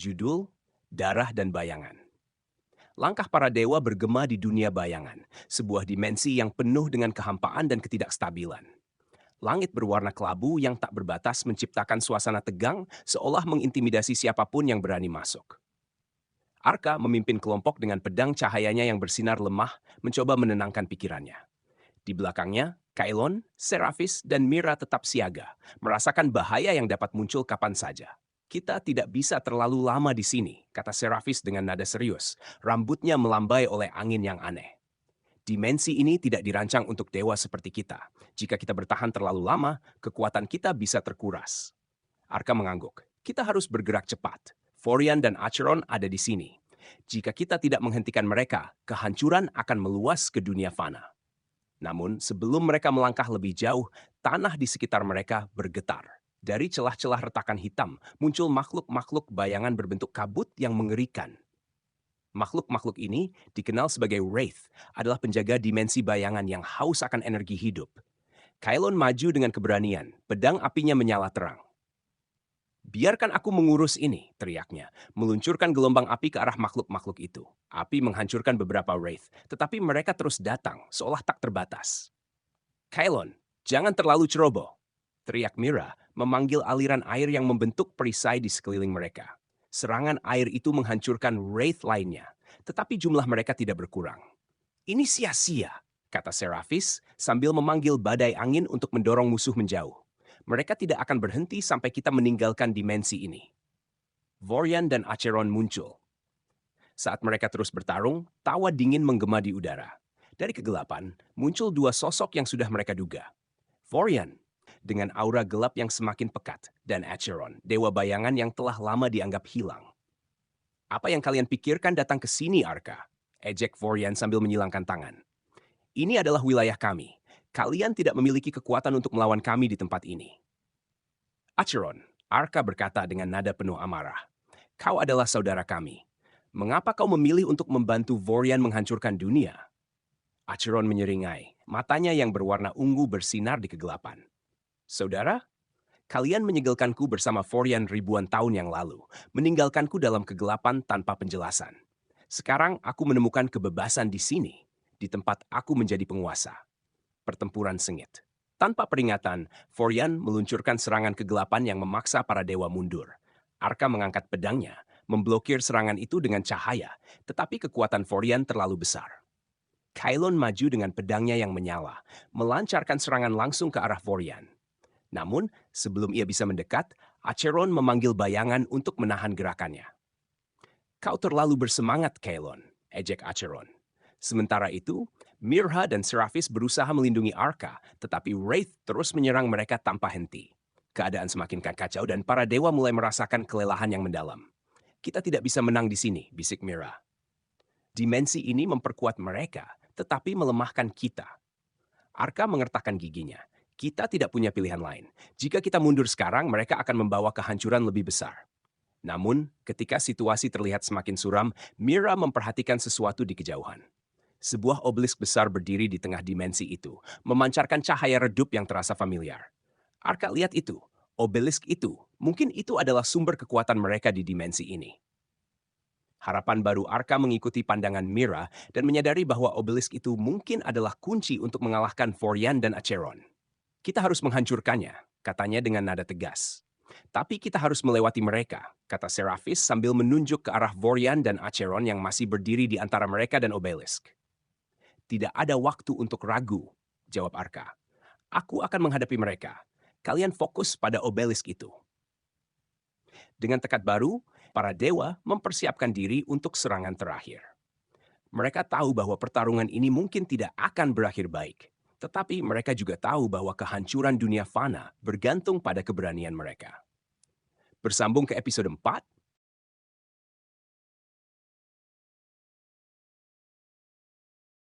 Judul, Darah dan Bayangan. Langkah para dewa bergema di dunia bayangan, sebuah dimensi yang penuh dengan kehampaan dan ketidakstabilan. Langit berwarna kelabu yang tak berbatas menciptakan suasana tegang seolah mengintimidasi siapapun yang berani masuk. Arka memimpin kelompok dengan pedang cahayanya yang bersinar lemah mencoba menenangkan pikirannya. Di belakangnya, Kaelon, Seraphis, dan Mira tetap siaga, merasakan bahaya yang dapat muncul kapan saja. Kita tidak bisa terlalu lama di sini, kata Seraphis dengan nada serius. Rambutnya melambai oleh angin yang aneh. Dimensi ini tidak dirancang untuk dewa seperti kita. Jika kita bertahan terlalu lama, kekuatan kita bisa terkuras. Arka mengangguk. Kita harus bergerak cepat. Forian dan Acheron ada di sini. Jika kita tidak menghentikan mereka, kehancuran akan meluas ke dunia fana. Namun, sebelum mereka melangkah lebih jauh, tanah di sekitar mereka bergetar. Dari celah-celah retakan hitam, muncul makhluk-makhluk bayangan berbentuk kabut yang mengerikan. Makhluk-makhluk ini, dikenal sebagai Wraith, adalah penjaga dimensi bayangan yang haus akan energi hidup. Kaelon maju dengan keberanian, pedang apinya menyala terang. Biarkan aku mengurus ini, teriaknya, meluncurkan gelombang api ke arah makhluk-makhluk itu. Api menghancurkan beberapa Wraith, tetapi mereka terus datang, seolah tak terbatas. Kaelon, jangan terlalu ceroboh, teriak Mira, memanggil aliran air yang membentuk perisai di sekeliling mereka. Serangan air itu menghancurkan Wraith lainnya, tetapi jumlah mereka tidak berkurang. Ini sia-sia, kata Seraphis sambil memanggil badai angin untuk mendorong musuh menjauh. Mereka tidak akan berhenti sampai kita meninggalkan dimensi ini. Vorian dan Acheron muncul. Saat mereka terus bertarung, tawa dingin menggema di udara. Dari kegelapan, muncul dua sosok yang sudah mereka duga. Vorian, dengan aura gelap yang semakin pekat, dan Acheron, dewa bayangan yang telah lama dianggap hilang. Apa yang kalian pikirkan datang ke sini, Arka? Ejek Vorian sambil menyilangkan tangan. Ini adalah wilayah kami. Kalian tidak memiliki kekuatan untuk melawan kami di tempat ini. Acheron, Arka berkata dengan nada penuh amarah. Kau adalah saudara kami. Mengapa kau memilih untuk membantu Vorian menghancurkan dunia? Acheron menyeringai, matanya yang berwarna ungu bersinar di kegelapan. Saudara, kalian menyegelkanku bersama Vorian ribuan tahun yang lalu, meninggalkanku dalam kegelapan tanpa penjelasan. Sekarang aku menemukan kebebasan di sini, di tempat aku menjadi penguasa. Pertempuran sengit. Tanpa peringatan, Vorian meluncurkan serangan kegelapan yang memaksa para dewa mundur. Arka mengangkat pedangnya, memblokir serangan itu dengan cahaya, tetapi kekuatan Vorian terlalu besar. Kaelon maju dengan pedangnya yang menyala, melancarkan serangan langsung ke arah Vorian. Namun, sebelum ia bisa mendekat, Acheron memanggil bayangan untuk menahan gerakannya. Kau terlalu bersemangat, Kaelon, ejek Acheron. Sementara itu, Mirha dan Seraphis berusaha melindungi Arka, tetapi Wraith terus menyerang mereka tanpa henti. Keadaan semakin kacau dan para dewa mulai merasakan kelelahan yang mendalam. Kita tidak bisa menang di sini, bisik Mirha. Dimensi ini memperkuat mereka, tetapi melemahkan kita. Arka mengertakkan giginya. Kita tidak punya pilihan lain. Jika kita mundur sekarang, mereka akan membawa kehancuran lebih besar. Namun, ketika situasi terlihat semakin suram, Mira memperhatikan sesuatu di kejauhan. Sebuah obelisk besar berdiri di tengah dimensi itu, memancarkan cahaya redup yang terasa familiar. Arka lihat itu, obelisk itu, mungkin itu adalah sumber kekuatan mereka di dimensi ini. Harapan baru Arka mengikuti pandangan Mira dan menyadari bahwa obelisk itu mungkin adalah kunci untuk mengalahkan Vorian dan Acheron. Kita harus menghancurkannya, katanya dengan nada tegas. Tapi kita harus melewati mereka, kata Seraphis sambil menunjuk ke arah Vorian dan Acheron yang masih berdiri di antara mereka dan obelisk. Tidak ada waktu untuk ragu, jawab Arka. Aku akan menghadapi mereka. Kalian fokus pada obelisk itu. Dengan tekad baru, para dewa mempersiapkan diri untuk serangan terakhir. Mereka tahu bahwa pertarungan ini mungkin tidak akan berakhir baik. Tetapi mereka juga tahu bahwa kehancuran dunia fana bergantung pada keberanian mereka. Bersambung ke episode 4,